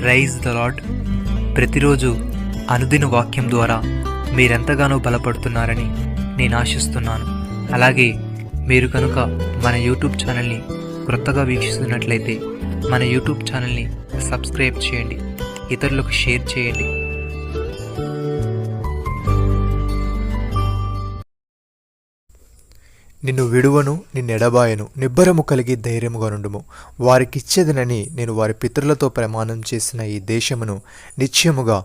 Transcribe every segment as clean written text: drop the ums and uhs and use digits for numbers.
Praise the lord. ప్రతిరోజు అనుదిన వాక్యం ద్వారా మీరెంతగానో బలపడుతున్నారని నేను ఆశిస్తున్నాను. అలాగే మీరు కనుక మన యూట్యూబ్ ఛానల్ని క్రొత్తగా వీక్షిస్తున్నట్లయితే మన యూట్యూబ్ ఛానల్ని సబ్స్క్రైబ్ చేయండి, ఇతరులకు షేర్ చేయండి. నిన్ను విడువను, నిన్నెడబాయను, నిబ్బరము కలిగి ధైర్యముగా నుండుము. వారికిచ్చేదనని నేను వారి పితరులతో ప్రమాణం చేసిన ఈ దేశమును నిశ్చయముగా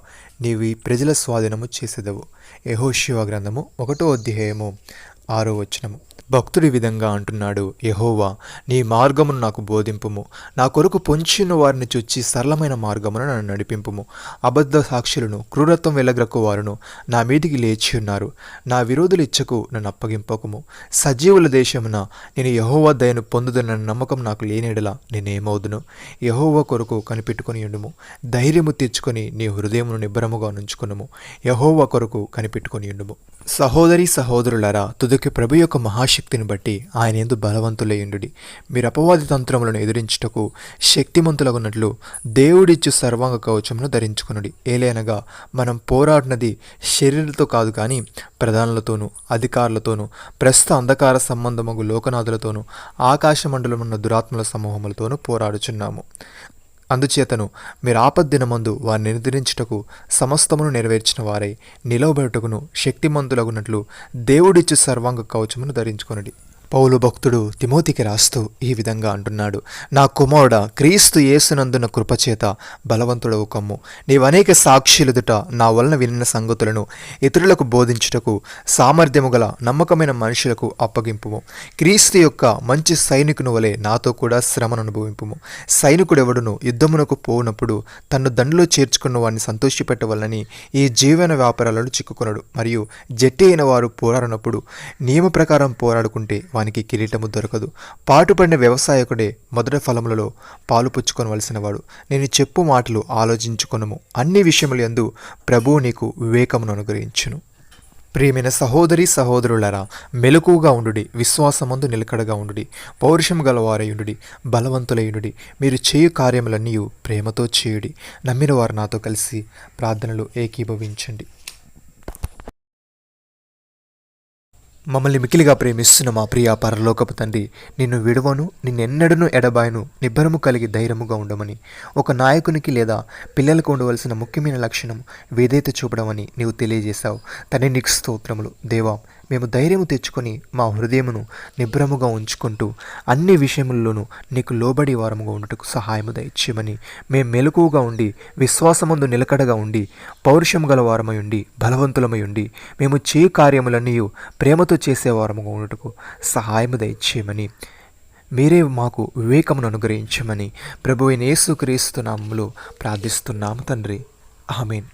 నీవు ఈ ప్రజల స్వాధీనము చేసేదవు. యెహోషువ గ్రంథము 1వ అధ్యాయము 6వ వచనము. భక్తుడి విధంగా అంటున్నాడు, యెహోవా నీ మార్గమును నాకు బోధింపుము, నా కొరకు పొంచిన వారిని చూచి సరళమైన మార్గమును నన్ను నడిపింపుము. అబద్ధ సాక్షులను, క్రూరత్వం వెలగ్రకు వారును నా మీదికి లేచి ఉన్నారు. నా విరోధుల ఇచ్చకు నన్ను అప్పగింపకము. సజీవుల దేశమున నేను యెహోవా దయను పొందుదనన్న నమ్మకం నాకు లేనియెడల నేనేమవుదును? యెహోవా కొరకు కనిపెట్టుకుని ఉండుము. ధైర్యము తెచ్చుకొని నీ హృదయమును నిబ్బరముగా ఉంచుకొనుము. యెహోవా కొరకు కనిపెట్టుకుని ఉండుము. సహోదరి సహోదరులారా, తుదకి ప్రభు యొక్క మహాశక్తిని బట్టి ఆయన యందు బలవంతులయ్యుండుడి. మీరు అపవాది తంత్రములను ఎదిరించుటకు శక్తిమంతులగున్నట్లు దేవుడిచ్చు సర్వాంగ కవచమును ధరించుకునుడి. ఏలైనగా మనం పోరాడినది శరీరంతో కాదు కానీ ప్రధానులతోనూ, అధికారులతోనూ, ప్రస్తుత అంధకార సంబంధమగు లోకనాథులతోనూ, ఆకాశమండలమున్న దురాత్మల సమూహములతోనూ పోరాడుచున్నాము. అందుచేతను మీరు ఆపద్దినమందు వారిని ఎదిరించుటకు సమస్తమును నెరవేర్చిన వారై నిలవబెట్టుకును శక్తిమంతులగునట్లు దేవుడిచ్చు సర్వాంగ కవచమును ధరించుకొనుడి. పౌలు భక్తుడు తిమోతికి రాస్తూ ఈ విధంగా అంటున్నాడు, నా కుమారుడా, క్రీస్తు యేసునందున కృపచేత బలవంతుడవు కమ్ము. నీవు అనేక సాక్షులెదుట నా వలన వినిన సంగతులను ఇతరులకు బోధించుటకు సామర్థ్యము గల నమ్మకమైన మనుషులకు అప్పగింపుము. క్రీస్తు యొక్క మంచి సైనికుని వలె నాతో కూడా శ్రమను అనుభవింపుము. సైనికుడెవడును యుద్ధమునకు పోనప్పుడు తన్ను దండులో చేర్చుకున్న వారిని సంతోషపెట్టవలనని ఈ జీవన వ్యాపారాలను చిక్కుకొనడు. మరియు జట్టి అయిన వారు పోరాడినప్పుడు నియమ ప్రకారం పోరాడుకుంటే వానికి కిరీటము దొరకదు. పాటుపడిన వ్యవసాయకుడే మొదటి ఫలములలో పాలు పుచ్చుకొనవలసిన వాడు. నేను చెప్పు మాటలు ఆలోచించుకొనుము. అన్ని విషయముల యందు ప్రభువు నీకు వివేకమును అనుగ్రహించును. ప్రియమైన సహోదరి సహోదరులారా, మెలకువగా ఉండుడి, విశ్వాసమందు నిలకడగా ఉండుడి, పౌరుషము గలవారయుండుడి, బలవంతులయుండుడి. మీరు చేయు కార్యములన్నీ ప్రేమతో చేయుడి. నమ్మిన వారు నాతో కలిసి ప్రార్థనలు ఏకీభవించండి. మమ్మల్ని మికిలిగా ప్రేమిస్తున్న మా ప్రియ పరలోకపు తండ్రి, నిన్ను విడువను, నిన్నెన్నడను ఎడబాయను, నిబ్బరము కలిగి ధైర్యముగా ఉండమని ఒక నాయకునికి లేదా పిల్లలకు ఉండవలసిన ముఖ్యమైన లక్షణం విధేయత చూపడం అని నీవు తెలియజేశావు. తండ్రి నీకు స్తోత్రములు. దేవా, మేము ధైర్యము తెచ్చుకొని మా హృదయమును నిబ్బరముగా ఉంచుకుంటూ అన్ని విషయముల్లోనూ నీకు లోబడి వారముగా ఉండుటకు సహాయము దయచేయమని, మేము మెలకువగా ఉండి విశ్వాసమందు నిలకడగా ఉండి పౌరుషము గల వారమై ఉండి బలవంతులమై ఉండి మేము చేయు కార్యములన్నీ ప్రేమతో చేసేవారముగా ఉండుటకు సహాయము దయచేయమని, మీరే మాకు వివేకమును అనుగ్రహించమని ప్రభువైన యేసుక్రీస్తు నామములో ప్రార్థిస్తున్నాము తండ్రి. ఆమేన్.